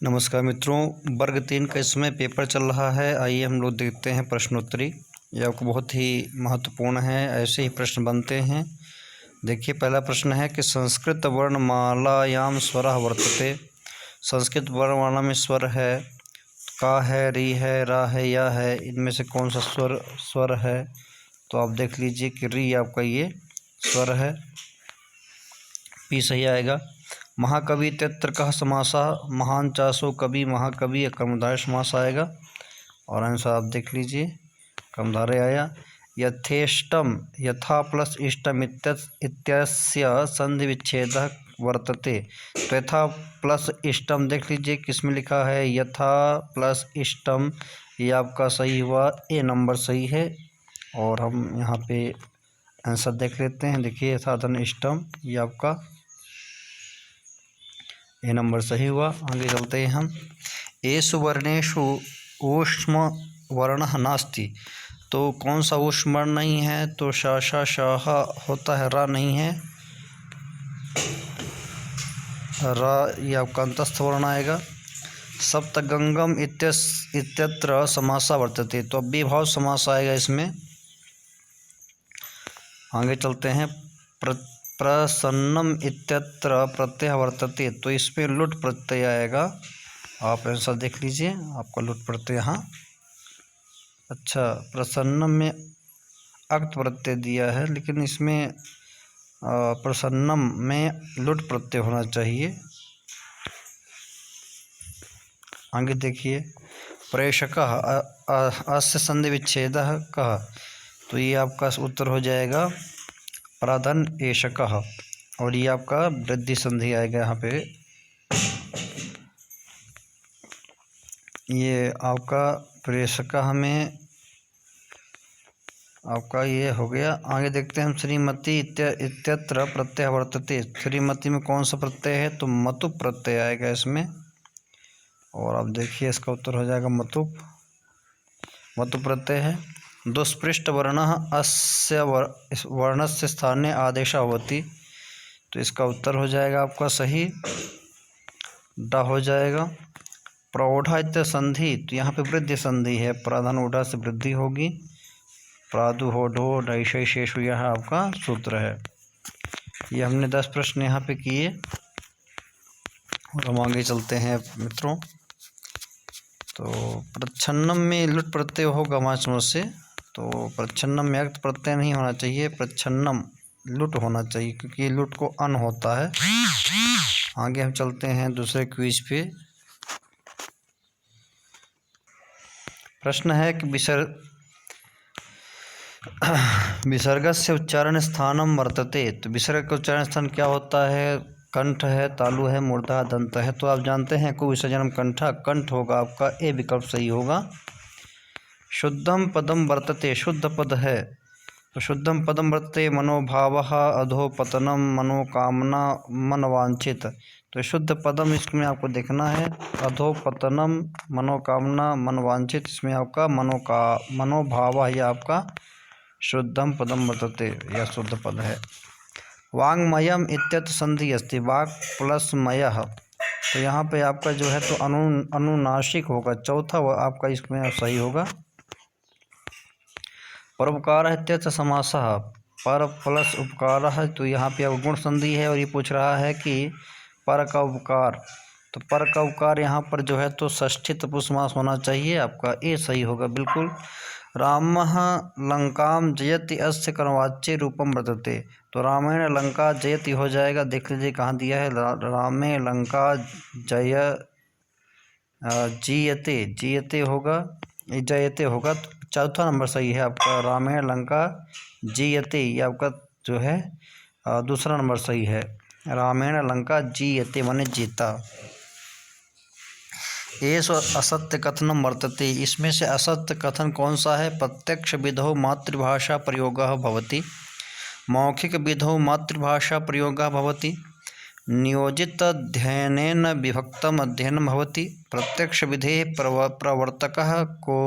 नमस्कार मित्रों, वर्ग 3 का इस समय पेपर चल रहा है। आइए हम लोग देखते हैं प्रश्नोत्तरी। ये आपको बहुत ही महत्वपूर्ण है, ऐसे ही प्रश्न बनते हैं। देखिए, पहला प्रश्न है कि संस्कृत वर्णमालायां स्वरः वर्तते। संस्कृत वर्णमाला में स्वर है, का है, री है, रा है, या है। इनमें से कौन सा स्वर है? तो आप देख लीजिए कि री आपका ये स्वर है, पी सही आएगा। महाकवि इत्यत्र कः समासः। महान चासो कवि, महाकवि कर्मधारय समास आएगा और आंसर आप देख लीजिए, कर्मधारय आया। यथेष्टम, यथा प्लस इष्टम इत्यस्य संधि विच्छेदः वर्तते। तो यथा प्लस इष्टम देख लीजिए किसमें लिखा है, यथा प्लस इष्टम, ये आपका सही हुआ, ए नंबर सही है। और हम यहाँ पे आंसर देख लेते हैं। देखिए, यथा धन इष्टम, ये आपका ये नंबर सही हुआ। आगे चलते हैं हम। एषु वर्णेषु ऊष्म वर्णः नास्ति। तो कौन सा ऊष्म वर्ण नहीं है? तो शा शा शाह होता है, रा नहीं है, रा ये आपका अंतस्थ वर्ण आएगा। सप्तगंगम इत्यत्र समासा वर्तते। तो अब विभाव समास आएगा इसमें। आगे चलते हैं। प्रसन्नम इत्यत्र प्रत्यय वर्तते। तो इसमें लुट प्रत्यय आएगा। आप आंसर देख लीजिए, आपका लुट प्रत्यय यहाँ। अच्छा, प्रसन्नम में अक्त प्रत्यय दिया है, लेकिन इसमें प्रसन्नम में लुट प्रत्यय होना चाहिए। आगे देखिए, प्रेषकः अस्य संधि विच्छेदः कः। तो ये आपका उत्तर हो जाएगा प्राधन एषकः, और ये आपका वृद्धि संधि आएगा यहाँ पे। ये आपका प्रेषकः में आपका ये हो गया। आगे देखते हैं हम। श्रीमती इत्यत्र प्रत्यय वर्तते। श्रीमती में कौन सा प्रत्यय है? तो मतुप प्रत्यय आएगा इसमें। और आप देखिए, इसका उत्तर हो जाएगा मतुप प्रत्यय है। दुष्पृष्ट वर्णः अस्य वर्णस्य स्थाने आदेशः भवति। तो इसका उत्तर हो जाएगा आपका सही, डा हो जाएगा। प्रौढ़ा इत्य संधि, तो यहाँ पे वृद्धि संधि है, प्राधान ऊढ़ा से वृद्धि होगी। प्रादु हो ढो ढैशय शेषु, यह आपका सूत्र है। ये हमने 10 प्रश्न यहाँ पे किए और हम आगे चलते हैं मित्रों। तो प्रच्छन्नम में लुट प्रत्यय होगा हमारी समझ से। तो प्रच्छन्नम में अक्त प्रत्यय नहीं होना चाहिए, प्रच्छन्नम लुट होना चाहिए, क्योंकि ये लुट को अन होता है। आगे हम चलते हैं दूसरे क्विज पे। प्रश्न है कि विसर्गस्य उच्चारण स्थानम वर्तते। तो विसर्ग का उच्चारण स्थान क्या होता है? कंठ है, तालु है, मूर्धा, दंत है। तो आप जानते हैं को विसर्जनम कंठा, कंठ होगा आपका, ए विकल्प सही होगा। शुद्धम पदम वर्तते, शुद्ध पद है। तो शुद्धम पदम वर्तते मनोभावः अधोपतनम मनोकामना मनवांछित। तो शुद्ध पदम इसमें आपको देखना है, अधोपतनम मनोकामना मनवांछित, इसमें आपका मनोभावः यह आपका शुद्धम पदम वर्तते, यह शुद्ध पद है। वाङ्मयम इत्यत्र संधि अस्ति, वाक् प्लस मयः। तो यहाँ पे आपका जो है तो अनुनासिक होगा, चौथा आपका इसमें सही होगा। परोपकार इत्यत्र समासः, पर प्लस उपकार है। तो यहाँ पे अब गुण संधि है और ये पूछ रहा है कि पर का उपकार। तो पर का उपकार यहाँ पर जो है तो षष्ठी तपुसमास होना चाहिए, आपका ए सही होगा बिल्कुल। रामः लंकाम जयति अस्य कर्मवाच्य रूपम वर्तते। तो रामेण लंका जयति हो जाएगा। देख लीजिए कहाँ दिया है, रामे लंका जीयते, जीयते होगा, जयते होगा। तो चौथा नंबर सही है आपका, रामेण लंका जीयते, ये आपका जो है दूसरा नंबर सही है। रामेण लंका जीयते माने जीता। एष असत्य कथनम वर्तते। इसमें से असत्य कथन कौन सा है? प्रत्यक्ष विधौ मातृभाषा प्रयोगः भवति, मौखिक विधौ मातृभाषा प्रयोगः भवति, नियोजित अध्ययनेन विभक्तम अध्ययनं भवति, प्रत्यक्ष विधेः प्रवर्तकः को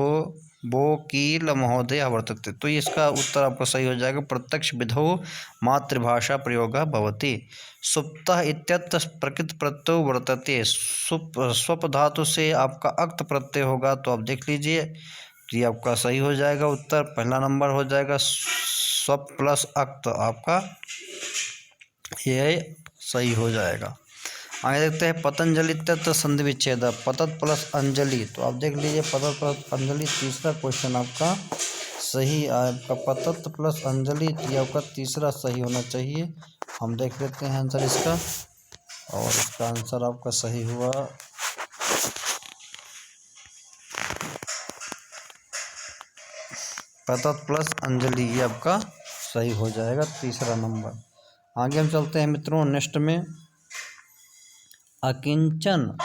वकील महोदय वर्तते। तो इसका उत्तर आपका सही हो जाएगा प्रत्यक्ष विधौ मातृभाषा प्रयोगः भवति। सुप्तः इत्यत्र प्रकृत प्रत्यय वर्तते। स्वप धातु से आपका अक्त प्रत्यय होगा, तो आप देख लीजिए, तो ये आपका सही हो जाएगा उत्तर, पहला नंबर हो जाएगा स्वप प्लस अक्त, आपका ये सही हो जाएगा। आगे देखते हैं पतंजलि तत्व संधि विच्छेद, पतत प्लस अंजलि, तो आप देख लीजिए पतत प्लस अंजलि तीसरा क्वेश्चन आपका सही, आपका पतत प्लस अंजलि, तो आपका तीसरा सही होना चाहिए। हम देख लेते हैं आंसर इसका, और इसका आंसर आपका सही हुआ पतत प्लस अंजलि, ये आपका सही हो जाएगा तीसरा नंबर। आगे हम चलते हैं मित्रों नेक्स्ट में, अकिंचन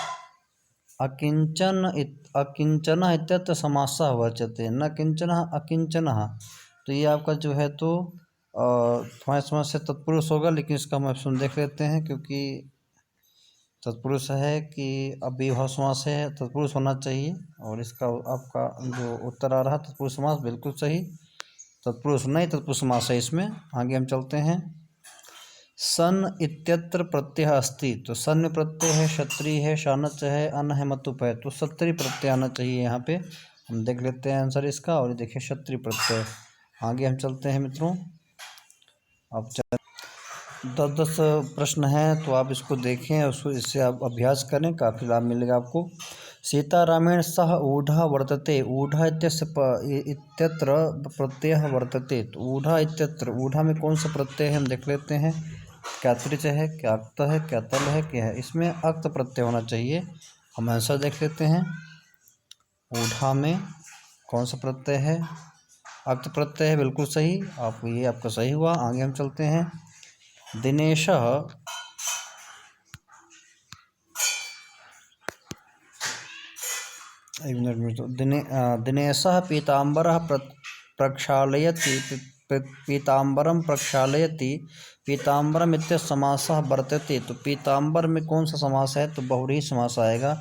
अकिंचन इत्यत्र समासः वर्तते, न किंचन अकिंचनः, तो ये आपका जो है तो थोड़ा समस्या तत्पुरुष होगा, लेकिन इसका हम ऑप्शन देख लेते हैं, क्योंकि तत्पुरुष है कि अव्ययभाव समास है, तत्पुरुष होना चाहिए, और इसका आपका जो उत्तर आ रहा तत्पुरुष समास बिल्कुल सही, तत्पुरुष नहीं तत्पुरुष समास है इसमें। आगे हम चलते हैं, सन इत्यत्र प्रत्यय अस्ति, तो सन में प्रत्यय है, क्षत्रिय है, शानच है, अन है, मतुप है, तो क्षत्रिय प्रत्यय आना चाहिए यहाँ पे। हम देख लेते हैं आंसर इसका, और ये देखिए क्षत्रिय प्रत्यय। आगे हम चलते हैं मित्रों, अब 10 प्रश्न हैं, तो आप इसको देखें, उसको इससे आप अभ्यास करें, काफ़ी लाभ मिलेगा आपको। सीतारामेण सह ऊढ़ वर्तते, ऊढ़ इत्यत्र प्रत्यय वर्तते, तो ऊढ़ इत्यत्र, ऊढ़ में कौन सा प्रत्यय है हम देख लेते हैं, क्या त्रिच है, क्या अक्त है, क्या तल है, क्या है, इसमें अक्त प्रत्यय होना चाहिए। हम आंसर देख लेते हैं, ऊढ़ा में कौन सा प्रत्यय है, अक्त प्रत्यय है, बिल्कुल सही, आपको ये आपका सही हुआ। आगे हम चलते हैं, दिनेशः दिनेशः पीताम्बरः प्रक्षालयति, पीताम्बरम प्रक्षालयति, पीताम्बरम इत्यस्य समासः वर्तते, तो पीताम्बर में कौन सा समास है, तो बहुव्रीहि समास आएगा।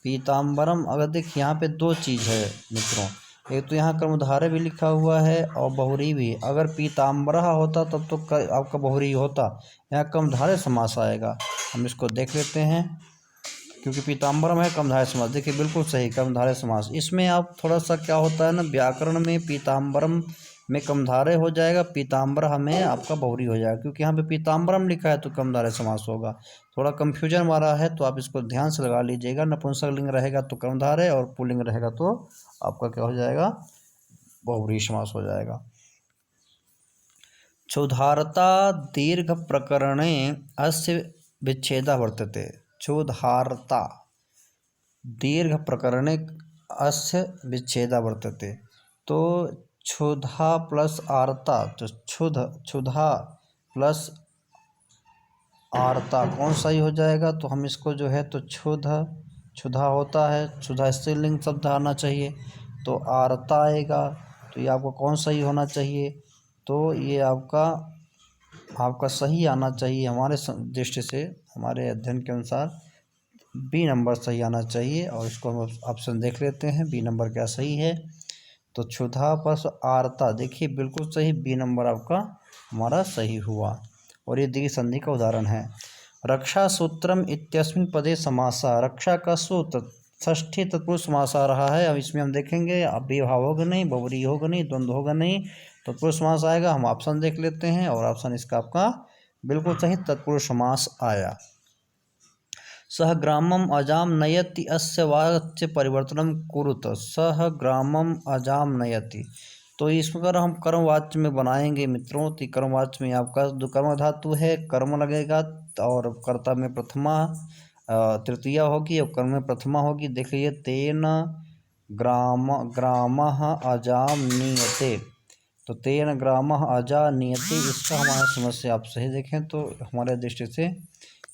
पीताम्बरम, अगर देखिए यहाँ पे दो चीज़ है मित्रों, एक तो यहाँ कर्मधारय भी लिखा हुआ है और बहुव्रीहि भी, अगर पीताम्बरः होता तब तो आपका बहुव्रीहि होता, यहाँ कर्मधारय समास आएगा। हम इसको देख लेते हैं, क्योंकि पीताम्बरम है कर्मधारय समास, देखिए बिल्कुल सही कर्मधारय समास। इसमें आप थोड़ा सा क्या होता है ना, व्याकरण में पीताम्बरम में कर्मधारय हो जाएगा, पीताम्बर में आपका बहुव्रीहि हो जाएगा, क्योंकि यहाँ पे पीताम्बरम लिखा है तो कर्मधारय समास होगा, थोड़ा कंफ्यूजन वाला है, तो आप इसको ध्यान से लगा लीजिएगा। नपुंसक लिंग रहेगा तो कर्मधारय, और पुल्लिंग रहेगा तो आपका क्या हो जाएगा, बहुव्रीहि समास हो जाएगा। क्षुधार्ता दीर्घ प्रकरणे अस्य विच्छेदः वर्तते, क्षुधार्ता दीर्घ प्रकरणे अस्य विच्छेदः वर्तते, तो क्षुधा प्लस आर्ता, तो क्षुधा प्लस आर्ता कौन सही हो जाएगा, तो हम इसको जो है तो क्षुधा होता है, क्षुधा स्त्रीलिंग शब्द आना चाहिए, तो आर्ता आएगा, तो ये आपको कौन सही होना चाहिए, तो ये आपका सही आना चाहिए, हमारे दृष्टि से, हमारे अध्ययन के अनुसार बी नंबर सही आना चाहिए, और इसको हम ऑप्शन देख लेते हैं बी नंबर क्या सही है, तो क्षुधा प्लस आर्ता, देखिए बिल्कुल सही, बी नंबर आपका हमारा सही हुआ, और ये दीर्घ संधि का उदाहरण है। रक्षा सूत्रम इत्यस्मिन् पदे समासा, रक्षा का सूत्र षष्ठी तत्पुरुष समास आ रहा है, अब इसमें हम देखेंगे अव्ययभाव होगा नहीं, बहुव्रीहि होगा नहीं, द्वंद्व होगा नहीं, तत्पुरुष समास आएगा। हम ऑप्शन देख लेते हैं, और ऑप्शन इसका आपका बिल्कुल सही तत्पुरुष समास आया। सह ग्रामम अजाम नयति अस्य वाच्य परिवर्तनम कुरुत, सह ग्रामम अजाम नयति, तो इसमें अगर हम कर्मवाच्य में बनाएंगे मित्रों, तो कर्मवाच्य में आपका जो कर्म धातु है कर्म लगेगा, और कर्ता में प्रथमा तृतीया होगी, और कर्म में प्रथमा होगी। देखिए तेन ग्रामः अजाम नियते, तो तेन ग्रामः अजा नियते, इसका हमारा समस्या आप सही देखें तो हमारे दृष्टि से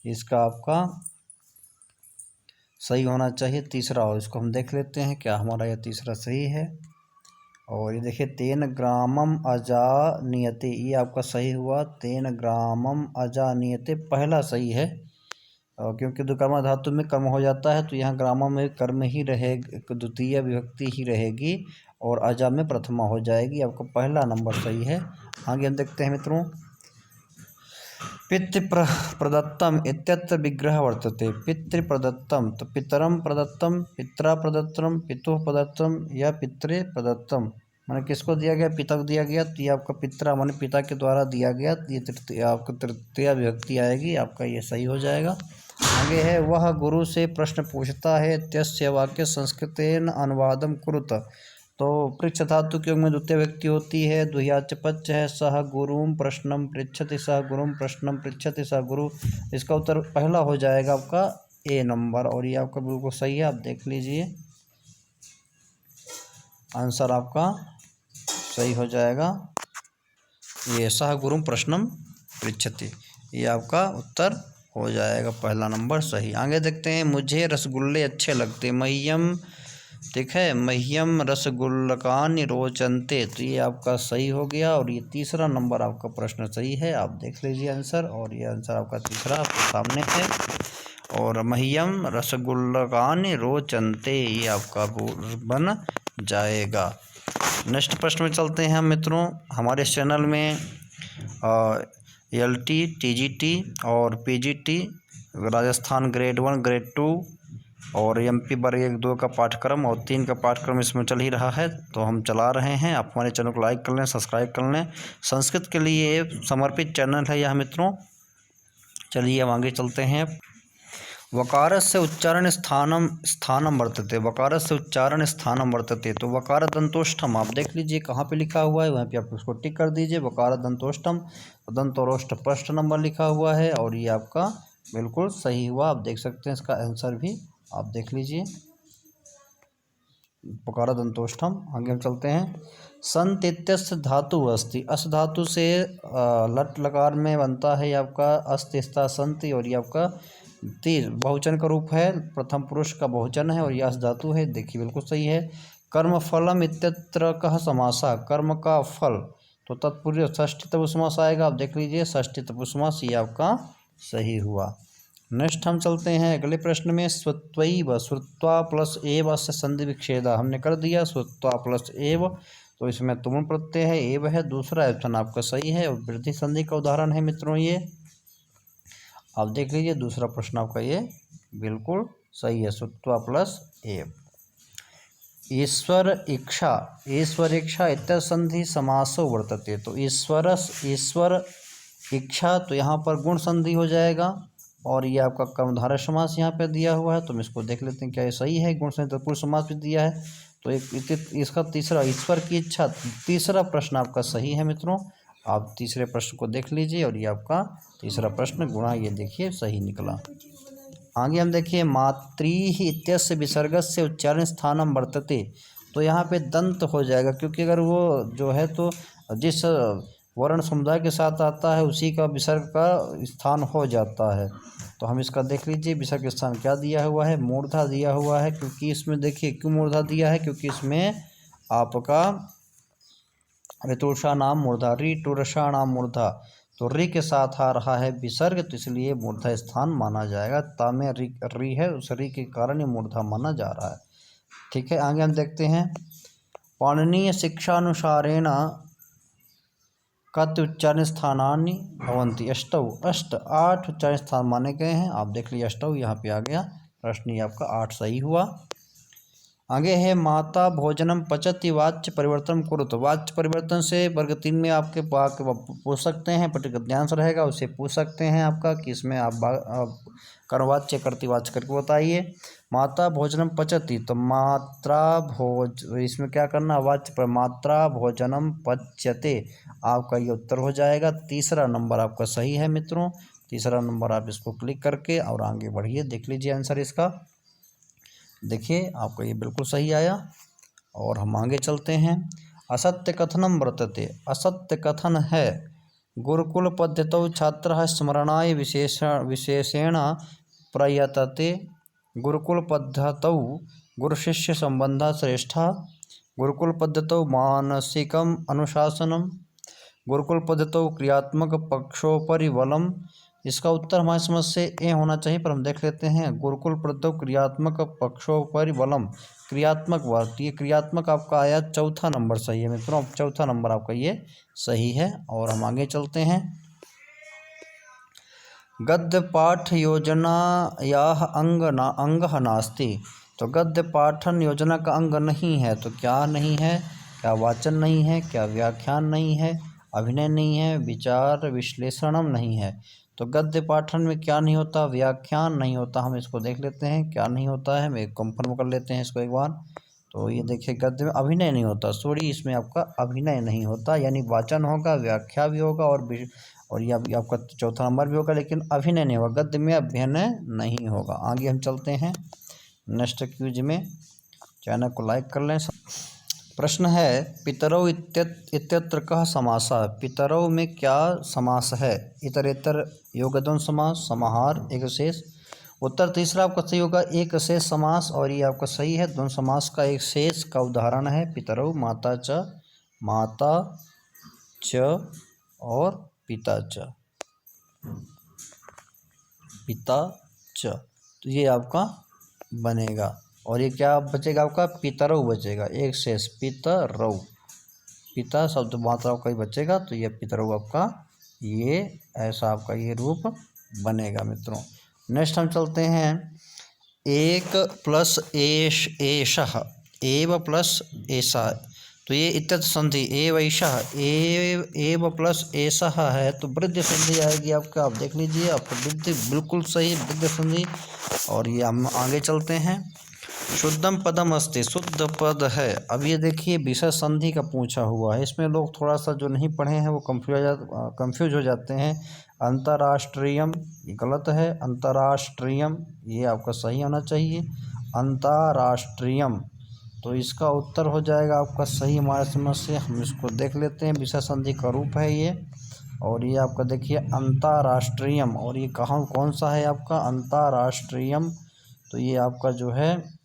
इसका आपका सही होना चाहिए तीसरा, और इसको हम देख लेते हैं क्या हमारा यह तीसरा सही है, और ये देखिए तेन ग्रामम अजानीयते, ये आपका सही हुआ, तेन ग्रामम अजानीयते पहला सही है, क्योंकि दुकर्मा धातु में कर्म हो जाता है, तो यहाँ ग्रामम में कर्म ही रहेगा, द्वितीय विभक्ति ही रहेगी, और अजा में प्रथमा हो जाएगी, आपका पहला नंबर सही है। आगे हम देखते हैं मित्रों, प्रदत्तम इत्यत्र विग्रह वर्तते। पितृ प्रदत्तम, तो पितरम प्रदत्तम, पित्रा प्रदत्तम, पितुः प्रदत्तम या पितृ प्रदत्तम, माने किसको दिया गया, पिता को दिया गया, तो ये आपका पित्रा माने पिता के द्वारा दिया गया, ये तृतीय आपका तृतीय विभक्ति आएगी, आपका ये सही हो जाएगा। आगे है, वह गुरु से प्रश्न पूछता है, त्यस्य वाक्य संस्कृतेन अनुवादम कुरुत। तो पृच्छ धातु के योग में द्वितीय व्यक्ति होती है, दुह्याच पच्च है, सह गुरुम प्रश्नम पृच्छति, सह गुरुम प्रश्नम पृच्छति, सह गुरु। इसका उत्तर पहला हो जाएगा आपका ए नंबर, और ये आपका बिल्कुल सही है, आप देख लीजिए आंसर आपका सही हो जाएगा। ये सह गुरुम प्रश्नम पृच्छति, ये आपका उत्तर हो जाएगा, पहला नंबर सही। आगे देखते हैं, मुझे रसगुल्ले अच्छे लगते, मह्यम, ठीक है, मह्यम रसगुल्लकानि रोचन्ते, तो ये आपका सही हो गया, और ये तीसरा नंबर आपका प्रश्न सही है, आप देख लीजिए आंसर, और ये आंसर आपका तीसरा आपके सामने है, और मह्यम रसगुल्लकानि रोचन्ते ये आपका बन जाएगा। नेक्स्ट प्रश्न में चलते हैं हम मित्रों। हमारे इस चैनल में LT, TGT और PGT, राजस्थान ग्रेड 1, ग्रेड 2 और MP वर्ग 1, 2 का पाठ्यक्रम और 3 का पाठ्यक्रम इसमें चल ही रहा है, तो हम चला रहे हैं। आप हमारे चैनल को लाइक कर लें, सब्सक्राइब कर लें, संस्कृत के लिए समर्पित चैनल है यह मित्रों। चलिए अब आगे चलते हैं। वकारस्य उच्चारण स्थानम वर्तते, वकारस्य उच्चारण स्थानम वर्तते, तो वकार दंतोष्ठम आप देख लीजिए कहाँ पे लिखा हुआ है, वहाँ पे आप उसको टिक कर दीजिए, वकार दंतोष्ठम, दंतोरोष्ठ प्रश्न नंबर लिखा हुआ है, और ये आपका बिल्कुल सही हुआ, आप देख सकते हैं, इसका आंसर भी आप देख लीजिए, वकार दंतोष्ठम। आगे हम चलते हैं, संत इत्यस्य धातु अस्ति, अस धातु से लट लकार में बनता है, ये आपका अस्तिस्ता संति, और ये आपका तीर बहुवचन का रूप है, प्रथम पुरुष का बहुवचन है, और यह धातु है, देखिए बिल्कुल सही है। कर्म फलम इत्यत्र कह समासा, कर्म का फल, तो तत्पुरुष षष्ठी तपुरुष आएगा, आप देख लीजिए षष्ठी तपुरुष, ये आपका सही हुआ। नेक्स्ट हम चलते हैं अगले प्रश्न में, स्वत्वैव, श्रुत्वा प्लस एव से संधि विच्छेद, हमने कर दिया श्रुत्वा प्लस एव, तो इसमें तुम प्रत्यय है, एव है, दूसरा ऑप्शन आपका सही है, और वृद्धि संधि का उदाहरण है मित्रों ये, आप देख लीजिए दूसरा प्रश्न आपका ये बिल्कुल सही है, श्रुत्वा प्लस एव। ईश्वर इच्छा, ईश्वर इच्छा इत्यादि संधि समासो वर्तते, तो ईश्वर इच्छा, तो यहाँ पर गुण संधि हो जाएगा, और ये आपका कर्मधारय समास यहाँ पे दिया हुआ है, तो हम इसको देख लेते हैं क्या ये सही है, गुण संधि तत्पुरुष समास भी दिया है, तो इसका तीसरा ईश्वर की इच्छा, तीसरा प्रश्न आपका सही है मित्रों, आप तीसरे प्रश्न को देख लीजिए, और ये आपका तीसरा प्रश्न गुणा, ये देखिए सही निकला। आगे हम देखिए, मातृः इत्यस्य विसर्गस्य उच्चारण स्थानम वर्तते, तो यहाँ पे दंत हो जाएगा, क्योंकि अगर वो जो है तो जिस वर्ण समुदाय के साथ आता है उसी का विसर्ग का स्थान हो जाता है, तो हम इसका देख लीजिए विसर्ग स्थान क्या दिया हुआ है, मूर्धा दिया हुआ है, क्योंकि इसमें देखिए क्यों मूर्धा दिया है, क्योंकि इसमें आपका ऋतुषा नाम मूर्धा, ऋतुरषा नाम मूर्धा, तो रि के साथ आ रहा है विसर्ग, तो इसलिए मूर्धा स्थान माना जाएगा, ता में रि है, उस रि के कारण ये मूर्धा माना जा रहा है, ठीक है। आगे हम देखते हैं, पाणिनीय शिक्षानुसारेण कति उच्चारण स्थानानि भवन्ति, अष्ट 8 उच्चारण स्थान माने गए हैं, आप देख लीजिए अष्टौ यहाँ पे आ गया, प्रश्न ये आपका 8 सही हुआ। आगे है, माता भोजनम पचति वाच्य परिवर्तन कुरुत, वाच्य परिवर्तन से वर्ग 3 में आपके पूछ सकते हैं, प्रतिगद्यांश रहेगा, उससे पूछ सकते हैं आपका कि इसमें आप कर्मवाच्य कर्तृवाच्य करके बताइए। माता भोजनम पचति, तो मात्रा भोज, इसमें क्या करना, वाच्य पर मात्रा भोजनम पच्यते, आपका ये उत्तर हो जाएगा, तीसरा नंबर आपका सही है मित्रों, तीसरा नंबर आप इसको क्लिक करके और आगे बढ़िए, देख लीजिए आंसर इसका, देखिए आपको ये बिल्कुल सही आया। और हम आगे चलते हैं, असत्य कथनम वर्तते, असत्य कथन है, गुरुकुल पद्धतौ छात्रः स्मरणाय विशेषेण प्रयतते, गुरुकुल पद्धतौ गुरुशिष्य संबंधः श्रेष्ठः, गुरुकुल पद्धतौ मानसिकम अनुशासनम, गुरुकुल पद्धतौ क्रियात्मक पक्षोपरि बलम, इसका उत्तर हमारी समझ से ए होना चाहिए, पर हम देख लेते हैं। गुरुकुल प्रदो क्रियात्मक पक्षोपरि बलम, क्रियात्मक वर्ग, ये क्रियात्मक आपका आया चौथा नंबर सही है मित्रों, चौथा नंबर आपका ये सही है। और हम आगे चलते हैं। गद्य पाठ योजना या अंग नास्ति, तो गद्य पाठन योजना का अंग नहीं है, तो क्या नहीं है? क्या वाचन नहीं है, क्या व्याख्यान नहीं है, अभिनय नहीं है, विचार विश्लेषणम नहीं है। तो गद्य पाठन में क्या नहीं होता? व्याख्यान नहीं होता। हम इसको देख लेते हैं क्या नहीं होता है, मैं कंफर्म कर लेते हैं इसको एक बार। तो ये देखिए गद्य में अभिनय नहीं होता, सॉरी इसमें आपका अभिनय नहीं होता, यानी वाचन होगा, व्याख्या भी होगा और ये आपका चौथा नंबर भी होगा, लेकिन अभिनय नहीं होगा, गद्य में अभिनय नहीं होगा। आगे हम चलते हैं नेक्स्ट क्यूज में, चैनल को लाइक कर लें। प्रश्न है पितरौ इत्यत्र कः समासः, पितरौ में क्या समास है? इतरेतर योगद्वंद समास, समाहार, एक शेष। उत्तर तीसरा आपका सही होगा, एक शेष समास, और ये आपका सही है। द्वंद समास का एक शेष का उदाहरण है पितरौ, माता च और पिता च, तो ये आपका बनेगा। और ये क्या बचेगा आपका? पितरौ बचेगा, एक शेष पितरौ, पिता शब्द मात्रा का ही बचेगा, तो ये पितरौ आपका ये ऐसा आपका ये रूप बनेगा मित्रों। नेक्स्ट हम चलते हैं। एक प्लस एषः, एव प्लस ऐसा, तो ये इत्यत संधि एव ऐषः, एव प्लस ऐसः है, तो वृद्धि संधि आएगी आपका। आप देख लीजिए, आपका वृद्धि बिल्कुल सही वृद्धि संधि। और ये हम आगे चलते हैं। शुद्धम पदम अस्ति, शुद्ध पद है। अब ये देखिए विषय संधि का पूछा हुआ है, इसमें लोग थोड़ा सा जो नहीं पढ़े हैं वो कंफ्यूज हो जाते हैं। अंतर्राष्ट्रीयम ये गलत है, अंतर्राष्ट्रीयम ये आपका सही होना चाहिए, अंतर्राष्ट्रीयम, तो इसका उत्तर हो जाएगा आपका सही हमारे समझ से। हम इसको देख लेते हैं, विषय संधि का रूप है ये, और ये आपका देखिए अंतर्राष्ट्रीयम, और ये कौन सा है आपका अंतर्राष्ट्रीयम? तो ये आपका जो है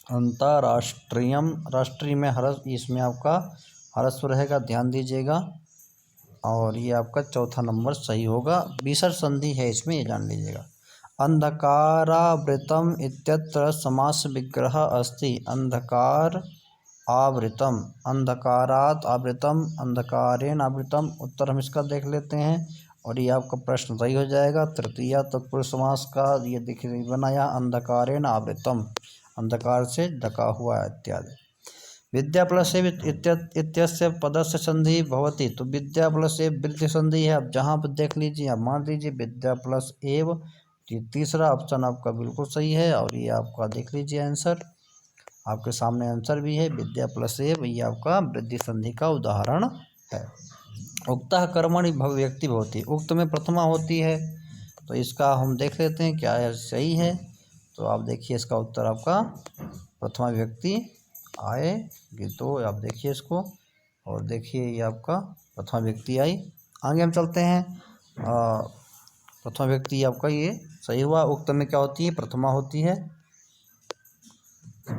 अंतर्राष्ट्रीयम, राष्ट्रीय में हरस, इसमें आपका हरस्व रहेगा, ध्यान दीजिएगा। और ये आपका चौथा नंबर सही होगा, विसर्ग संधि है इसमें, ये जान लीजिएगा। अंधकारावृतम इत्यत्र समास विग्रह अस्ति, अंधकार आवृतम, अंधकारात आवृतम, अंधकारेण आवृतम, उत्तर हम इसका देख लेते हैं, और ये आपका प्रश्न सही हो जाएगा। तृतीया तत्पुरुष समास का ये देखिए बनाया, अंधकारेण आवृतम, अंधकार से ढका हुआ इत्यादि। विद्या प्लस एव इत्यस्य पदस्य संधि भवति, तो विद्या प्लस एव वृद्धि संधि है। अब जहाँ पर देख लीजिए, आप मान लीजिए विद्या प्लस एव, ये तीसरा ऑप्शन आपका बिल्कुल सही है। और ये आपका देख लीजिए आंसर, आपके सामने आंसर भी है, विद्या प्लस एव, ये आपका वृद्धि संधि का उदाहरण है। उक्तः कर्मणि व्यक्ति भवति, उक्त में प्रथमा होती है, तो इसका हम देख लेते हैं क्या है सही है। तो आप देखिए इसका उत्तर आपका प्रथमा व्यक्ति आएगी, तो आप देखिए इसको, और देखिए ये आपका प्रथमा व्यक्ति आई। आगे हम चलते हैं। प्रथमा व्यक्ति आपका ये सही हुआ। उक्त में क्या होती है? प्रथमा होती है।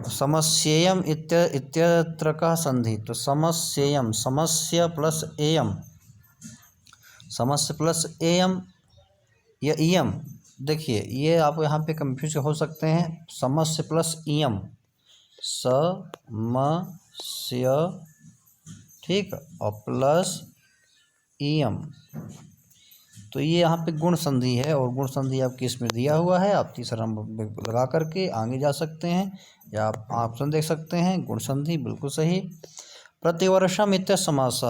समस्येयम इत्यत्र का संधि, तो समस्येयम, समस्य प्लस एयम, समस्य प्लस एयम या इयम, देखिए ये आप यहाँ पे कंफ्यूज हो सकते हैं। समस्य प्लस इयम, समस्य, ठीक, और प्लस इयम, तो ये यहाँ पे गुण संधि है, और गुण संधि आपकी इसमें दिया हुआ है। आप तीसरा नंबर लगा करके आगे जा सकते हैं, या आप ऑप्शन देख सकते हैं। गुण संधि बिल्कुल सही। प्रतिवर्षम इत्य समास,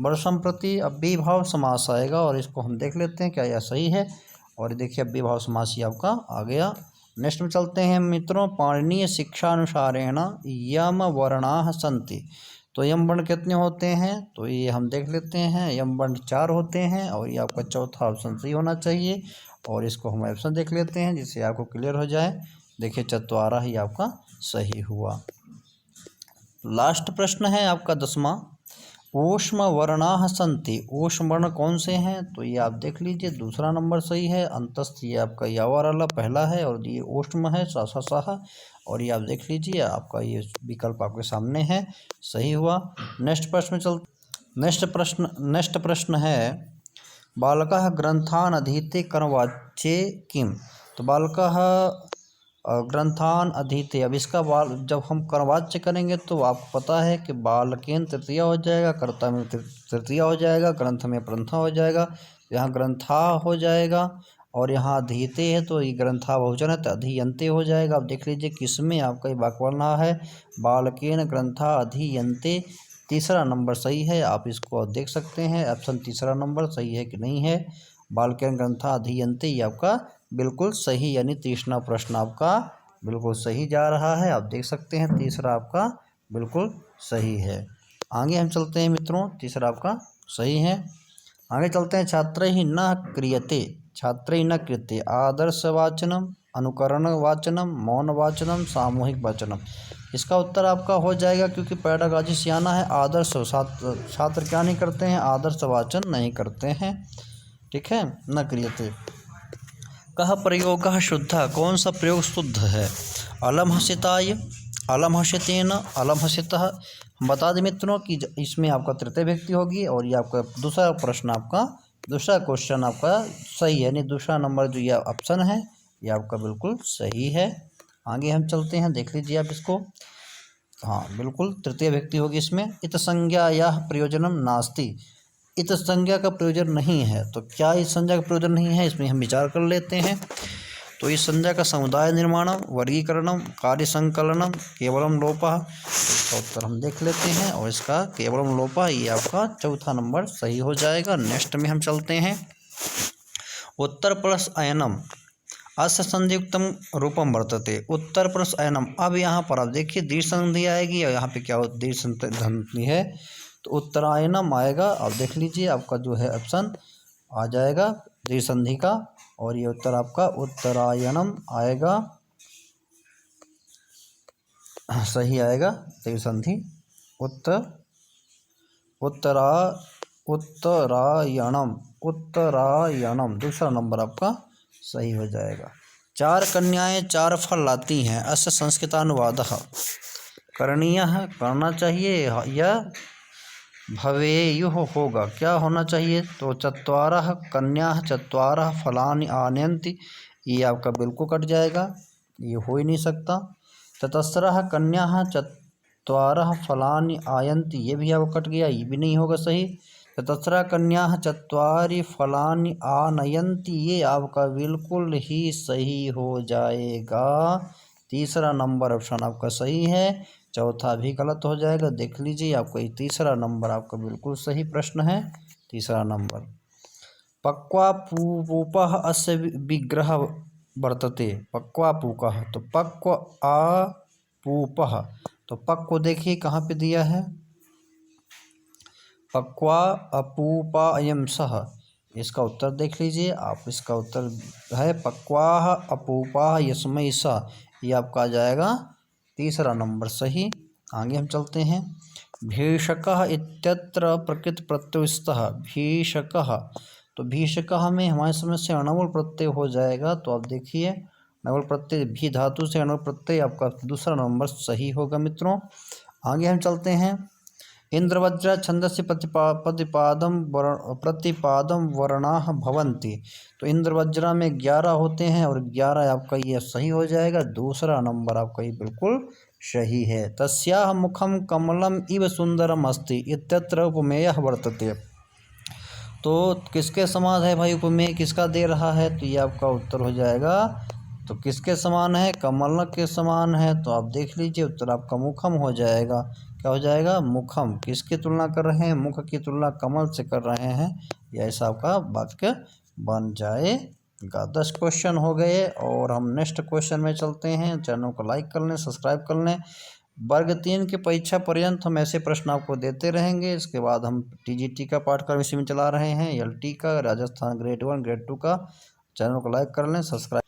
वर्षम प्रति अव्ययीभाव समास आएगा, और इसको हम देख लेते हैं क्या यह सही है। और देखिए अव्ययीभाव समास ही आपका आ गया। नेक्स्ट में चलते हैं मित्रों। पाणिनीय शिक्षानुसारेण यम वर्णाः सन्ति, तो यम वर्ण कितने होते हैं? तो ये हम देख लेते हैं, यम वर्ण 4 होते हैं, और ये आपका चौथा ऑप्शन सही होना चाहिए। और इसको हम ऑप्शन देख लेते हैं जिससे आपको क्लियर हो जाए। देखिए चतवारा ही आपका सही हुआ। लास्ट प्रश्न है आपका 10वां। ऊष्म वर्णाः सन्ति, ऊष्म वर्ण कौन से हैं? तो ये आप देख लीजिए, दूसरा नंबर सही है। अंतस्थ ये आपका यावारला पहला है, और ये ऊष्म है साहा, और ये आप देख लीजिए आपका ये विकल्प आपके सामने है, सही हुआ। नेक्स्ट प्रश्न है बालकः ग्रंथान् अधीते कर्मवाच्ये किम। तो बालकः ग्रंथान अधीते, अब इसका जब हम कर्मवाच्य करेंगे तो आपको पता है कि बालकेन तृतीया हो जाएगा, कर्ता में तृतीया हो जाएगा, ग्रंथ में प्रथा हो जाएगा, यहाँ ग्रंथा हो जाएगा और यहाँ अधीते है तो ये ग्रंथा बहुवचन है तो अधीयन्ते हो जाएगा। अब देख लीजिए किसमें आपका ये वाक्य बन रहा है, बालकेन ग्रंथा अधीयन्ते, तीसरा नंबर सही है। आप इसको देख सकते हैं ऑप्शन तीसरा नंबर सही है कि नहीं है। बालकेन ग्रंथा अधीयन्ते ये आपका बिल्कुल सही, यानी तीसरा प्रश्न आपका बिल्कुल सही जा रहा है। आप देख सकते हैं तीसरा आपका बिल्कुल सही है। आगे हम चलते हैं मित्रों, तीसरा आपका सही है। आगे चलते हैं, छात्र ही न क्रियते, छात्र ही न क्रियते, आदर्श वाचनम, अनुकरण वाचनम, मौन वाचनम, सामूहिक वाचनम। इसका उत्तर आपका हो जाएगा, क्योंकि पैडागॉजी से आना है आदर्श, छात्र क्या नहीं करते हैं, आदर्श वाचन नहीं करते हैं। ठीक है, न क्रियते। कह प्रयोग शुद्ध, कौन सा प्रयोग शुद्ध है, अलम हसिताय, अलम हसितेन, अलम हसितः। बता दें मित्रों कि इसमें आपका तृतीय व्यक्ति होगी और ये आपका दूसरा प्रश्न आपका दूसरा क्वेश्चन आपका सही है, यानी दूसरा नंबर जो ये ऑप्शन है ये आपका बिल्कुल सही है। आगे हम चलते हैं, देख लीजिए आप इसको। हाँ बिल्कुल तृतीय व्यक्ति होगी इसमें। इत संज्ञा या प्रयोजनम नास्ति, इत संज्ञा का प्रयोजन नहीं है। तो क्या इस संज्ञा का प्रयोजन नहीं है, इसमें हम विचार कर लेते हैं। तो इस संज्ञा का समुदाय निर्माणम, वर्गीकरणम, कार्य संकलनम, केवलम लोपः, इसका उत्तर हम देख लेते हैं और इसका केवलम लोपः ये आपका चौथा नंबर सही हो जाएगा। नेक्स्ट में हम चलते हैं, उत्तर प्लस अयनम अस्य संधियुक्तम रूपम वर्तते, उत्तर प्लस अयनम। अब यहाँ पर आप देखिए दीर्घ संधि आएगी और यहाँ पे क्या हो दीर्घ संधि है तो उत्तरायणम आएगा। आप देख लीजिए आपका जो है ऑप्शन आ जाएगा दीर्घ संधि का, और ये उत्तर आपका उत्तरायणम आएगा, सही आएगा दीर्घ संधि उत्तरायणम, उत्तरायणम दूसरा नंबर आपका सही हो जाएगा। चार कन्याएं चार फल लाती हैं, अस्य संस्कृतानुवादः, करणीय करना चाहिए या भवेयुः होगा, क्या होना चाहिए। तो चत्वारः कन्याः चत्वारः फलानि आनयन्ति, ये आपका बिल्कुल कट जाएगा, ये हो ही नहीं सकता। चतस्रः कन्याः चत्वारः फलानि आयन्ति, ये भी आपको कट गया, ये भी नहीं होगा सही। चतस्रः कन्याः चत्वारि फलानि आनयन्ति, ये आपका बिल्कुल ही सही हो जाएगा। तीसरा नंबर ऑप्शन आपका सही है, चौथा भी गलत हो जाएगा। देख लीजिए आपका ये तीसरा नंबर आपका बिल्कुल सही प्रश्न है, तीसरा नंबर। पक्वापूपः अस्य विग्रह वर्तते, पक्वापूपः, तो पक्व आपूपः, तो पक्व को देखिए कहाँ पे दिया है, पक्वा अपूपा अयम सह, इसका उत्तर देख लीजिए आप, इसका उत्तर है पक्वाह अपूपा यस्मै सह, ये आपका आ जाएगा तीसरा नंबर सही। आगे हम चलते हैं, भीषकः इत्यत्र प्रकृत प्रत्ययस्तः, भीषकः, तो भीषकः में हमारे समय से अणुवल प्रत्यय हो जाएगा। तो आप देखिए अणुवल प्रत्यय भी धातु से अणुवल प्रत्यय आपका दूसरा नंबर सही होगा मित्रों। आगे हम चलते हैं, इंद्रवज्र छंदस्य प्रतिपादम वर्णाः भवन्ति, तो इंद्रवज्रा में 11 होते हैं और 11 आपका ये सही हो जाएगा, दूसरा नंबर आपका ये बिल्कुल सही है। तस्याः मुखम कमलम इव सुंदरम अस्ति इत्यत्र उपमेयः वर्तते, तो किसके समान है भाई, उपमेय किसका दे रहा है, तो ये आपका उत्तर हो जाएगा, तो किसके समान है, कमल के समान है। तो आप देख लीजिए उत्तर आपका मुखम हो जाएगा, क्या हो जाएगा, मुखम। किसकी तुलना कर रहे हैं, मुख की तुलना कमल से कर रहे हैं, यह ऐसा आपका वाक्य बन जाएगा। 10 क्वेश्चन हो गए और हम नेक्स्ट क्वेश्चन में चलते हैं। चैनल को लाइक कर लें, सब्सक्राइब कर लें। वर्ग 3 की परीक्षा पर्यंत हम ऐसे प्रश्न आपको देते रहेंगे। इसके बाद हम TGT का पाठ्यक्रम इसी में चला रहे हैं, LT का, राजस्थान ग्रेड 1 ग्रेड 2 का। चैनल को लाइक कर लें, सब्सक्राइब।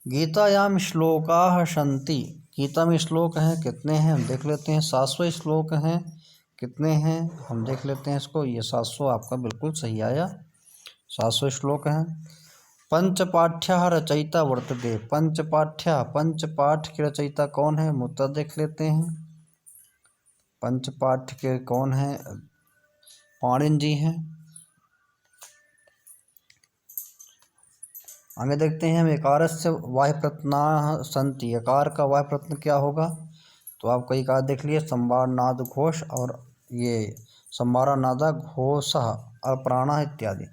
गीतायाम श्लोकाः सन्ति, गीता में श्लोक हैं कितने हैं हम देख लेते हैं, 700 श्लोक हैं, कितने हैं हम देख लेते हैं इसको। ये 700 आपका बिल्कुल सही आया, 700 श्लोक हैं। पंचपाठ्यः रचयिता वर्तते, पंचपाठ्य, पंचपाठ के रचयिता कौन है, उत्तर देख लेते हैं। पंचपाठ के कौन है, पाणिनि जी हैं। आगे देखते हैं हम, एकारस्य वाह्य प्रत्यनाः सन्ति, एकार का वाह्य प्रत्यय क्या होगा? तो आप कई कार देख लिए, संवार नाद घोष और ये संवारा नादा घोषः अप्राणः इत्यादि।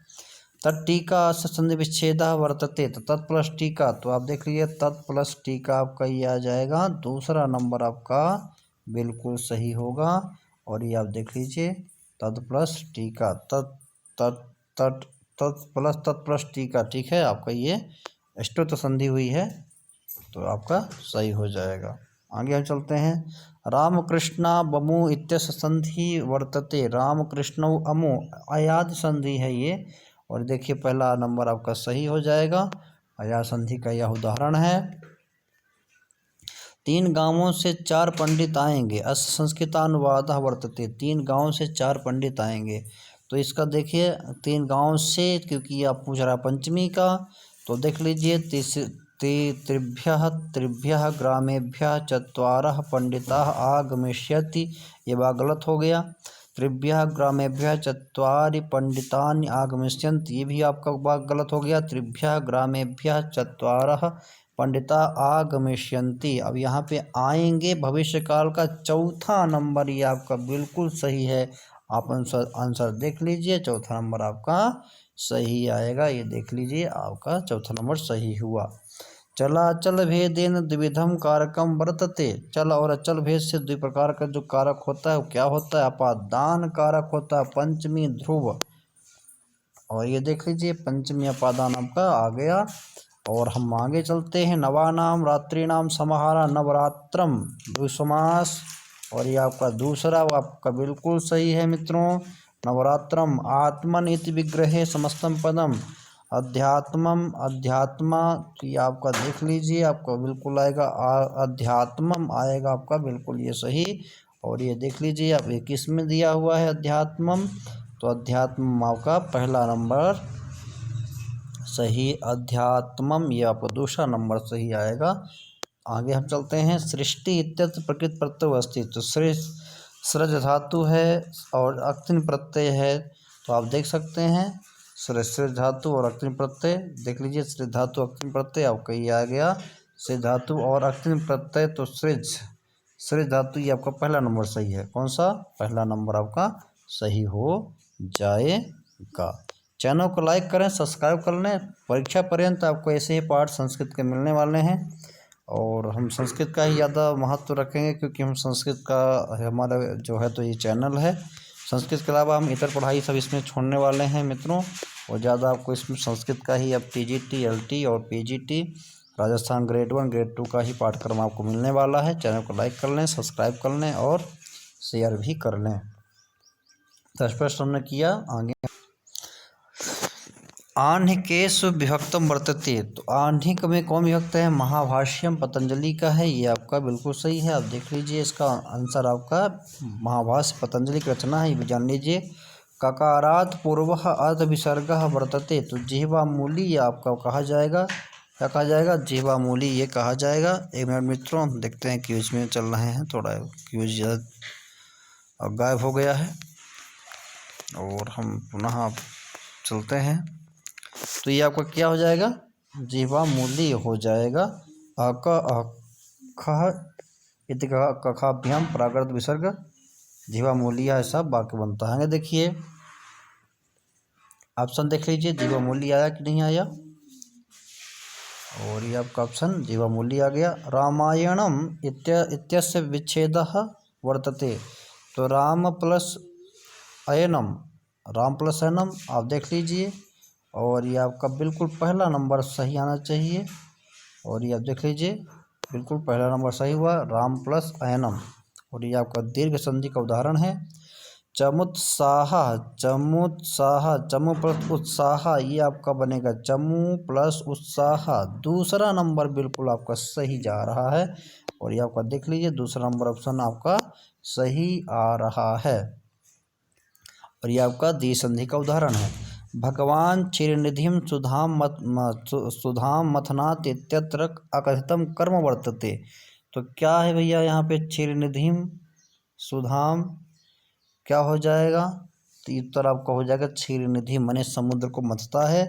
तत्टीका से संधि विच्छेदः वर्तते, तो तत् प्लस टीका, तो आप देख लीजिए तत् प्लस टीका आपका ये आ जाएगा, दूसरा नंबर आपका बिल्कुल सही होगा। और ये आप देख लीजिए तत् प्लस टीका, तत् तत् तत् तत् प्लस टीका, ठीक है, आपका ये अष्टोत्तर संधि हुई है, तो आपका सही हो जाएगा। आगे हम चलते हैं, रामकृष्णा बमु इत्यस्य संधि वर्तते, रामकृष्ण अमु अयाद संधि है ये, और देखिए पहला नंबर आपका सही हो जाएगा। अयाद संधि का यह उदाहरण है। 3 गांवों से 4 पंडित आएंगे, अस्य संस्कृतानुवादः वर्तते, 3 गांवों से 4 पंडित आएंगे, तो इसका देखिए 3 गांव से, क्योंकि आप पूछ रहा पंचमी का, तो देख लीजिए त्रिभ्यः ग्रामेभ्यः 4 पंडिताः आगमिष्यति, ये बात गलत हो गया। त्रिभ्यः ग्रामेभ्यः 4 पंडितानि आगमिष्यन्ति, ये भी आपका बात गलत हो गया। त्रिभ्यः ग्रामेभ्यः 4 पंडिता आगमिष्यन्ति, अब यहाँ पे आएंगे भविष्य काल का चौथा नंबर ये आपका बिल्कुल सही है। आप आंसर देख लीजिए, चौथा नंबर आपका सही आएगा, ये देख लीजिए आपका चौथा नंबर सही हुआ। चलाचल भेदेन द्विविधम कारकम वर्तते, चल और अचल भेद से 2 प्रकार का जो कारक होता है वो क्या होता है? अपादान कारक होता है, पंचमी ध्रुव, और ये देख लीजिए पंचमी अपादान आपका आ गया। और हम आगे चलते हैं, नवानाम रात्रिनाम समाहारा नवरात्रम द्विसमास, और ये आपका दूसरा आपका बिल्कुल सही है मित्रों। नवरात्रम आत्मन इति विग्रहे समस्तम पदम, अध्यात्मम अध्यात्मा, ये आपका देख लीजिए आपका बिल्कुल आएगा, अध्यात्मम आएगा आपका बिल्कुल ये सही। और ये देख लीजिए आप 21 में दिया हुआ है अध्यात्मम, तो अध्यात्म आपका पहला नंबर सही, अध्यात्मम ये आपको दूसरा नंबर सही आएगा। आगे हम चलते हैं, सृष्टि इत्यत्र प्रकृत प्रत्यय अस्ति, तो सृज धातु है और अक्तिन प्रत्यय है, तो आप देख सकते हैं सृज धातु और अक्तिन प्रत्यय, देख लीजिए सृज धातु अक्तिन प्रत्यय आपका ये आ गया, सृज धातु और अक्तिन प्रत्यय, तो सृज धातु ये आपका पहला नंबर सही है। कौन सा? पहला नंबर आपका सही हो जाएगा। चैनल को लाइक करें, सब्सक्राइब कर लें, परीक्षा पर्यंत आपको ऐसे ही पाठ संस्कृत के मिलने वाले हैं, और हम संस्कृत का ही ज़्यादा महत्व रखेंगे, क्योंकि हम संस्कृत का हमारा जो है तो ये चैनल है। संस्कृत के अलावा हम इतर पढ़ाई सब इसमें छोड़ने वाले हैं मित्रों, और ज़्यादा आपको इसमें संस्कृत का ही अब TGT LT और PGT राजस्थान ग्रेड 1 ग्रेड 2 का ही पाठ्यक्रम आपको मिलने वाला है। चैनल को लाइक कर लें, सब्सक्राइब कर लें और शेयर भी कर लें। तो स्पष्ट हमने किया। आगे आह्निकेषु विभक्तम वर्तते, तो आह्निक में कौन विभक्त है? महाभाष्यम पतंजलि का है, ये आपका बिल्कुल सही है। आप देख लीजिए इसका आंसर आपका महाभाष्य पतंजलि की रचना है, ये भी जान लीजिए। ककारात् पूर्वः अर्ध विसर्गः वर्तते, तो जिह्वा मूली ये आपका कहा जाएगा, क्या कहा जाएगा? जिह्वा मूली ये कहा जाएगा। एक मिनट मित्रों, देखते हैं क्यूज में चल रहे हैं, थोड़ा क्यूज अब गायब हो गया है, और हम पुनः चलते हैं। तो ये आपका क्या हो जाएगा? जिह्वा मूली हो जाएगा। अक कखाभ्याम प्राकृत विसर्ग जिह्वा मूलिया, ऐसा वाक्य बनता है। देखिए ऑप्शन देख लीजिए, जिह्वा मूली आया कि नहीं आया, और ये आपका ऑप्शन जिह्वा मूली आ गया। रामायणम इत्यस्य विच्छेदः वर्तते, तो राम प्लस अयनम, राम प्लस अयनम आप देख लीजिए, और ये आपका बिल्कुल पहला नंबर सही आना चाहिए, और ये आप देख लीजिए बिल्कुल पहला नंबर सही हुआ, राम प्लस अयनम। और ये आपका दीर्घ संधि का उदाहरण है। चमुत्साह, चमुत्साह, चमु प्लस उत्साह, ये आपका बनेगा चमु प्लस उत्साह, दूसरा नंबर बिल्कुल आपका सही जा रहा है, और ये आपका देख लीजिए दूसरा नंबर ऑप्शन आपका सही आ रहा है। और ये आपका द्वि संधि का उदाहरण है। भगवान क्षीरनिधिम सुधाम मथनात् इत्यत्र अकथितम कर्म वर्तते, तो क्या है भैया यहाँ पे? क्षीरनिधिम सुधाम क्या हो जाएगा? तो उत्तर आपका हो जाएगा क्षीरनिधि, मने समुद्र को मथता है,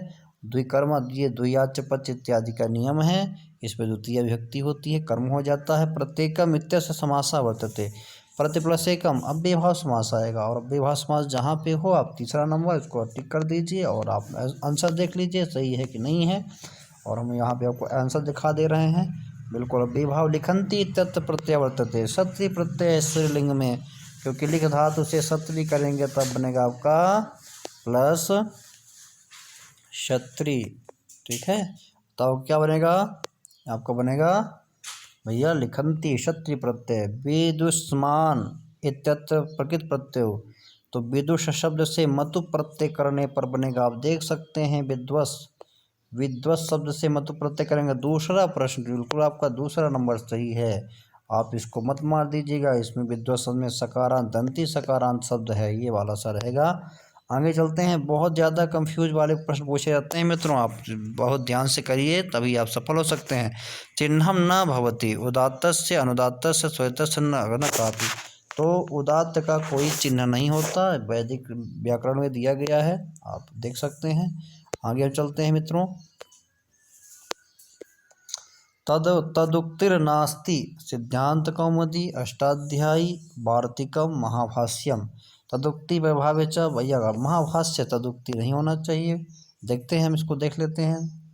द्विकर्म, ये द्वियाच पच इत्यादि का नियम है। इसमें द्वितीय विभक्ति होती है, कर्म हो जाता है। प्रत्येकम इत्यस्य समासा वर्तते, प्रति प्लस एकम अव्ययभाव समास आएगा। और अव्ययभाव समास जहाँ पे हो आप तीसरा नंबर इसको टिक कर दीजिए और आप आंसर देख लीजिए सही है कि नहीं है। और हम यहाँ पे आपको आंसर दिखा दे रहे हैं। बिल्कुल अव्ययभाव लिखंती तत् प्रत्यय वर्तते, सत्रि प्रत्यय स्त्रीलिंग में, क्योंकि लिख धातु से सत्रि करेंगे तब बनेगा आपका प्लस क्षत्रि। ठीक है, तब क्या बनेगा आपका, बनेगा भैया लिखंती क्षत्रि प्रत्यय। विदुष्मान इत्यत्र प्रकृत प्रत्यय, तो विदुष शब्द से मतु प्रत्यय करने पर बनेगा, आप देख सकते हैं विद्वस, विद्वस शब्द से मतु प्रत्यय करेंगे। दूसरा प्रश्न बिल्कुल आपका दूसरा नंबर सही है, आप इसको मत मार दीजिएगा। इसमें विद्वस शब्द में सकारांत दंती सकारांत शब्द है, ये वाला सा रहेगा। आगे चलते हैं। बहुत ज़्यादा कंफ्यूज वाले प्रश्न पूछे जाते हैं मित्रों, आप बहुत ध्यान से करिए तभी आप सफल हो सकते हैं। चिन्हम न भवति उदात्तस्य अनुदात्तस्य स्वैतस्य न कापि, तो उदात्त का कोई चिन्ह नहीं होता, वैदिक व्याकरण में दिया गया है, आप देख सकते हैं। आगे हम चलते हैं मित्रों। तदुक्तिर्नास्ति सिद्धांत कौमुदी अष्टाध्यायी वार्तिकम महाभाष्यम, तदुक्ति वैभाव्य च भैया महाभाष्य तदुक्ति नहीं होना चाहिए। देखते हैं, हम इसको देख लेते हैं।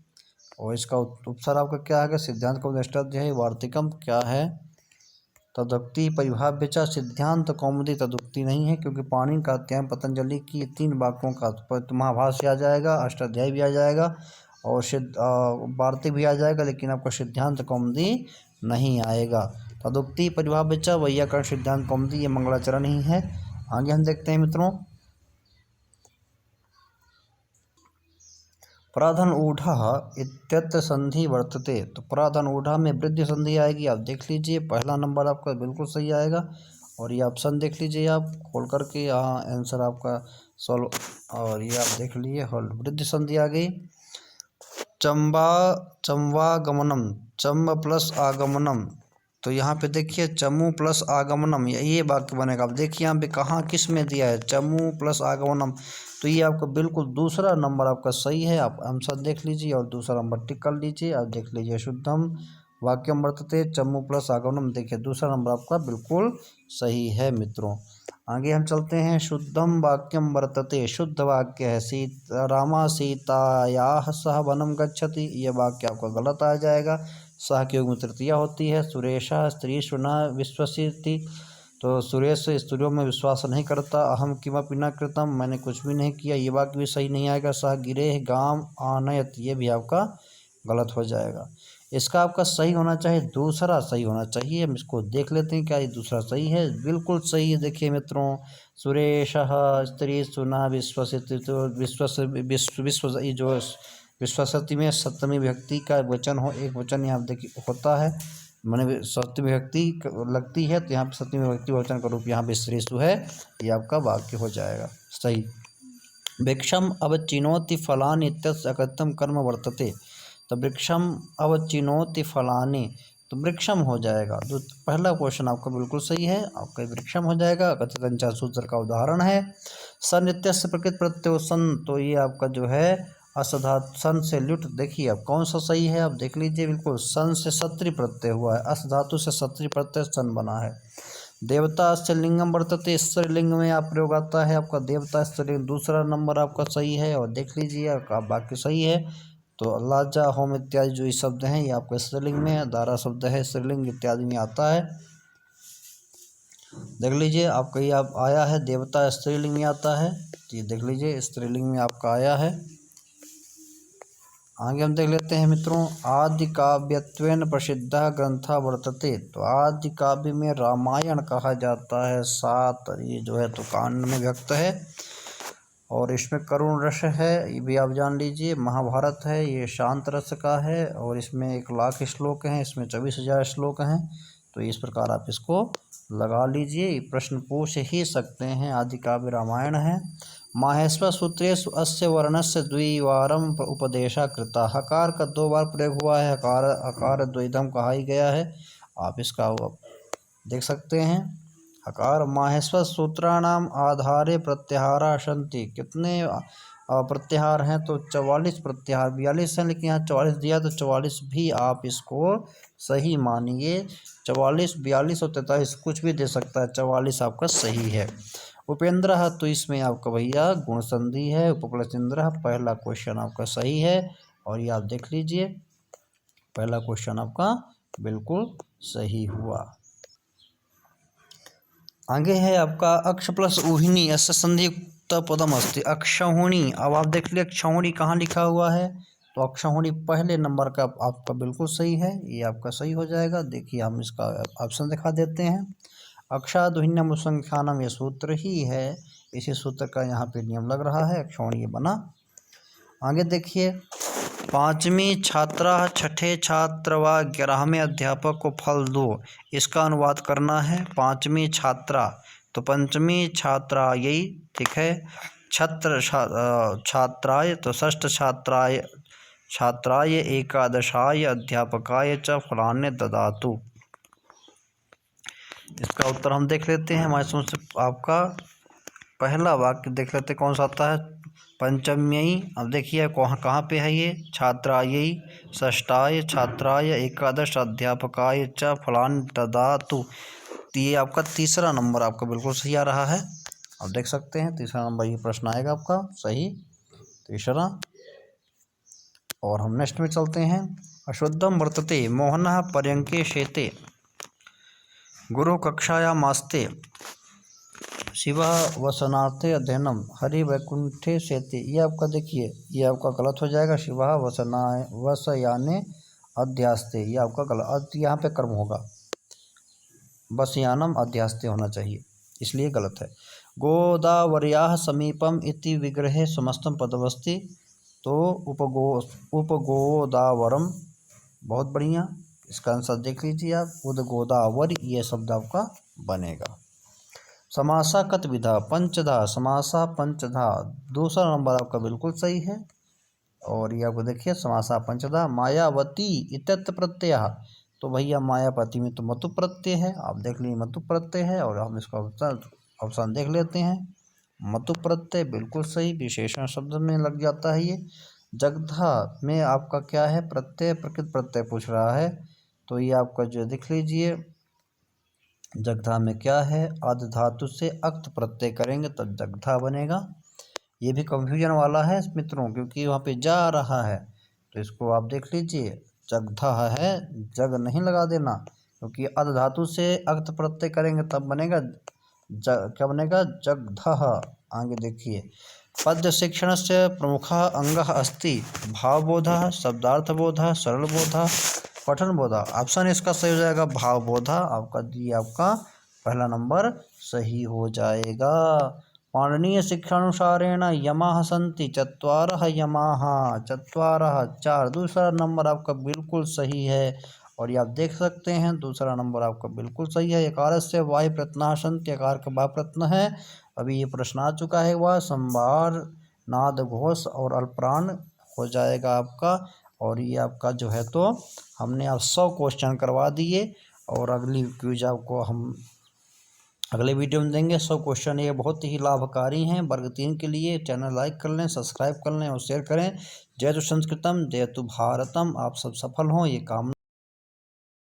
और इसका उपसर्ग आपका क्या है, सिद्धांत कौमुदी अष्टाध्यायी वार्तिकम क्या है, तदुक्ति परिभाव्य च, सिद्धांत कौमुदी तदुक्ति नहीं है, क्योंकि पाणिनि का अध्याय पतंजलि की 3 वाक्यों का महाभाष्य आ जाएगा, अष्टाध्यायी भी आ जाएगा और वार्तिक भी आ जाएगा, लेकिन आपका सिद्धांत कौमुदी नहीं आएगा। तदुक्ति परिभाव्य च वैयाकरण सिद्धांत कौमुदी, ये मंगलाचरण ही है। आगे हम देखते हैं मित्रों। प्राधन ऊढ़ा इत्यत्र संधि वर्तते, तो प्राधन ऊढ़ा में वृद्धि संधि आएगी, आप देख लीजिए। पहला नंबर आपका बिल्कुल सही आएगा। और ये ऑप्शन देख लीजिए आप खोल करके, यहाँ आंसर आपका सॉल्व, और ये आप देख लीजिए वृद्धि संधि आ गई। चंवागमनम, चम्ब प्लस आगमनम, तो यहाँ पे देखिए चमू प्लस आगमनम, ये वाक्य बनेगा। आप देखिए यहाँ पे कहाँ किस में दिया है, चमू प्लस आगमनम, तो ये आपका बिल्कुल दूसरा नंबर आपका सही है। आप आंसर देख लीजिए और दूसरा नंबर टिक कर लीजिए। आप देख लीजिए शुद्धम वाक्यम वर्तते चमू प्लस आगमनम, देखिए दूसरा नंबर आपका बिल्कुल सही है मित्रों। आगे हम चलते हैं। शुद्धम वाक्यम वर्तते, शुद्ध वाक्य है रामा सीतायाः सह वनम गच्छति, ये वाक्य आपका गलत आ जाएगा। सह के योग में तृतीया होती है। सुरेशः स्त्रीषु न विश्वसिति, तो सुरेश स्त्रियों में विश्वास नहीं करता। अहम किमपि न कृतम, मैंने कुछ भी नहीं किया, ये वाक्य भी सही नहीं आएगा। सह गिरेह गाम आनयत, ये भी आपका गलत हो जाएगा। इसका आपका सही होना चाहिए, दूसरा सही होना चाहिए। हम इसको देख लेते हैं क्या ये दूसरा सही है, बिल्कुल सही है। देखिए मित्रों, सुरेशः स्त्रीषु न विश्वसिति, तो विश्व ये जो विश्वसति में सप्तमी विभक्ति का वचन हो, एक वचन यहाँ देखिए होता है, मैंने सप्तमी विभक्ति लगती है, तो यहाँ पे सप्तमी विभक्ति वचन का रूप यहाँ पे श्रेष्ठ है, ये आपका वाक्य हो जाएगा सही। वृक्षम अवचिनोति फलानि इत्यस्य अकृतम कर्म वर्तते, तो वृक्षम अवचिनोति फलानि, तो वृक्षम हो जाएगा। तो पहला क्वेश्चन आपका बिल्कुल सही है, आपका वृक्षम हो जाएगा। कथित अंचार सूत्र का उदाहरण है। सन इत्यस्य प्रकृत प्रत्यय सन, तो ये आपका जो है असधातु सन से लुट, देखिए अब कौन सा सही है, आप देख लीजिए। बिल्कुल सन से सत्री प्रत्यय हुआ है, असधातु से सत्री प्रत्यय सन बना है। देवता स्त्रीलिंगम वर्तते, स्त्रीलिंग में आप प्रयोग आता है आपका देवता स्त्रीलिंग, दूसरा नंबर आपका सही है। और देख लीजिए आपका बाकी सही है। तो लाजा होम इत्यादि जो ये शब्द हैं ये आपका स्त्रीलिंग में है। दारा शब्द है स्त्रीलिंग इत्यादि में आता है, देख लीजिए आपका ये आप आया है। देवता स्त्रीलिंग में आता है, ये देख लीजिए स्त्रीलिंग में आपका आया है। आगे हम देख लेते हैं मित्रों। आदि काव्यत्वेन प्रसिद्ध ग्रंथा वर्तते, तो आदि काव्य में रामायण कहा जाता है। 7 ये जो है तो कांड में व्यक्त है, और इसमें करुण रस है, ये भी आप जान लीजिए। महाभारत है, ये शांत रस का है, और इसमें 1,00,000 श्लोक हैं, इसमें 24,000 श्लोक हैं। तो इस प्रकार आप इसको लगा लीजिए, प्रश्न पूछ ही सकते हैं। आदि काव्य रामायण है। माहेश्वर सूत्रेषु अस्य वर्णस्य द्विवारम उपदेशा कृता, हकार का 2 बार प्रयोग हुआ है, हकार हकार द्वैधम कहा ही गया है, आप इसका देख सकते हैं। हकार माहेश्वर सूत्राणाम आधारे प्रत्याहारा सन्ति, कितने प्रत्याहार हैं तो 44 प्रत्याहार 42 हैं, लेकिन यहाँ 44 दिया तो 44 भी आप इसको सही मानिए। 44, 42 और 43 कुछ भी दे सकता है, 44 आपका सही है। उपेंद्र है तो इसमें आपका भैया गुण संधि है। उपप्लस इंद्र, पहला क्वेश्चन आपका सही है। और ये आप देख लीजिए, पहला क्वेश्चन आपका बिल्कुल सही हुआ। आगे है आपका अक्ष प्लस ऊहिनी अस्य संधियुक्त पदम अस्ति अक्षौहिणी। अब आप देख लीजिए अक्षौहिणी कहाँ लिखा हुआ है, तो अक्षौहिणी पहले नंबर का आपका बिल्कुल सही है, ये आपका सही हो जाएगा। देखिए हम इसका ऑप्शन दिखा देते हैं। अक्षादुहिन्यम संख्यानम, ये सूत्र ही है, इसी सूत्र का यहाँ पे नियम लग रहा है, अक्षौहिणी बना। आगे देखिए, पाँचवीं छात्रा छठे छात्र व 11वें अध्यापक को फल दो, इसका अनुवाद करना है। पाँचवीं छात्रा तो पंचमी छात्रा, यही ठीक है। छात्राय तो षष्ठ छात्राय एकादशाय अध्यापकाय च फलान्य ददातु। इसका उत्तर हम देख लेते हैं। हमारे समझ आपका पहला वाक्य देख लेते कौन सा आता है, पंचम्यई। अब देखिए कहाँ पे है ये, छात्रायै षष्ठाय छात्राय एकादश अध्यापकाय च फलान ददातु। ये आपका तीसरा नंबर आपका बिल्कुल सही आ रहा है। आप देख सकते हैं तीसरा नंबर ये प्रश्न आएगा आपका सही, तीसरा। और हम नेक्स्ट में चलते हैं। अशुद्धम वर्तते मोहनः पर्यंके शेते गुरु कक्षायामास्ते शिवः वसनार्थे अध्ययनम हरि वैकुंठे शेते। ये आपका देखिए ये आपका गलत हो जाएगा। शिवः वसयाने अध्यास्ते, ये आपका गलत, यहाँ पे कर्म होगा, वसयानम अध्यास्ते होना चाहिए, इसलिए गलत है। गोदावर्याः समीपम इति विग्रहे समस्तम पदमस्ति, तो उपगोदावरम, बहुत बढ़िया। इसका आंसर देख लीजिए आप, उद्गोदावर, ये शब्द आपका बनेगा। समासा कत विधा पंचधा, समासा पंचधा, दूसरा नंबर आपका बिल्कुल सही है। और ये आपको देखिए समासा पंचधा। मायावती इत्यत्र प्रत्यय, तो भैया मायापति में तो मतु प्रत्यय है, आप देख लीजिए मतु प्रत्यय है। और हम इसका ऑप्शन देख लेते हैं, मतु प्रत्यय बिल्कुल सही, विशेषण शब्द में लग जाता है ये। जगधा में आपका क्या है, प्रत्यय, प्रकृत प्रत्यय पूछ रहा है, तो ये आपका जो देख लीजिए जगधा में क्या है, आदि धातु से अक्त प्रत्यय करेंगे तब जगधा बनेगा। ये भी कंफ्यूजन वाला है मित्रों, क्योंकि वहाँ पे जा रहा है, तो इसको आप देख लीजिए जगधा है, जग नहीं लगा देना, क्योंकि आदि धातु से अक्त प्रत्यय करेंगे तब बनेगा क्या बनेगा, जगधः। आगे देखिए, पद्य शिक्षण से प्रमुख अंग अस्ति भावबोधः शब्दार्थबोधः सरलबोधः पठनबोधः। ऑप्शन इसका सही हो जाएगा भावबोधः, आपका ये आपका पहला नंबर सही हो जाएगा। पाणिनीय शिक्षानुसारेण यमाः सन्ति चत्वारः यमाः, चत्वारः चार, दूसरा नंबर आपका बिल्कुल सही है। और ये आप देख सकते हैं दूसरा नंबर आपका बिल्कुल सही है। एकारस्य वायु प्रत्यनाः सन्ति, एकार का वायु प्रत्यय है, अभी ये प्रश्न आ चुका है, वह संभार नाद घोष और अल्पराण हो जाएगा आपका। और ये आपका जो है तो हमने आप 100 क्वेश्चन करवा दिए, और अगली क्विज आपको हम अगले वीडियो में देंगे 100 क्वेश्चन। ये बहुत ही लाभकारी हैं वर्ग 3 के लिए। चैनल लाइक कर लें, सब्सक्राइब कर लें और शेयर करें। जय तु संस्कृतम जय तु भारतम, आप सब सफल हों ये कामना।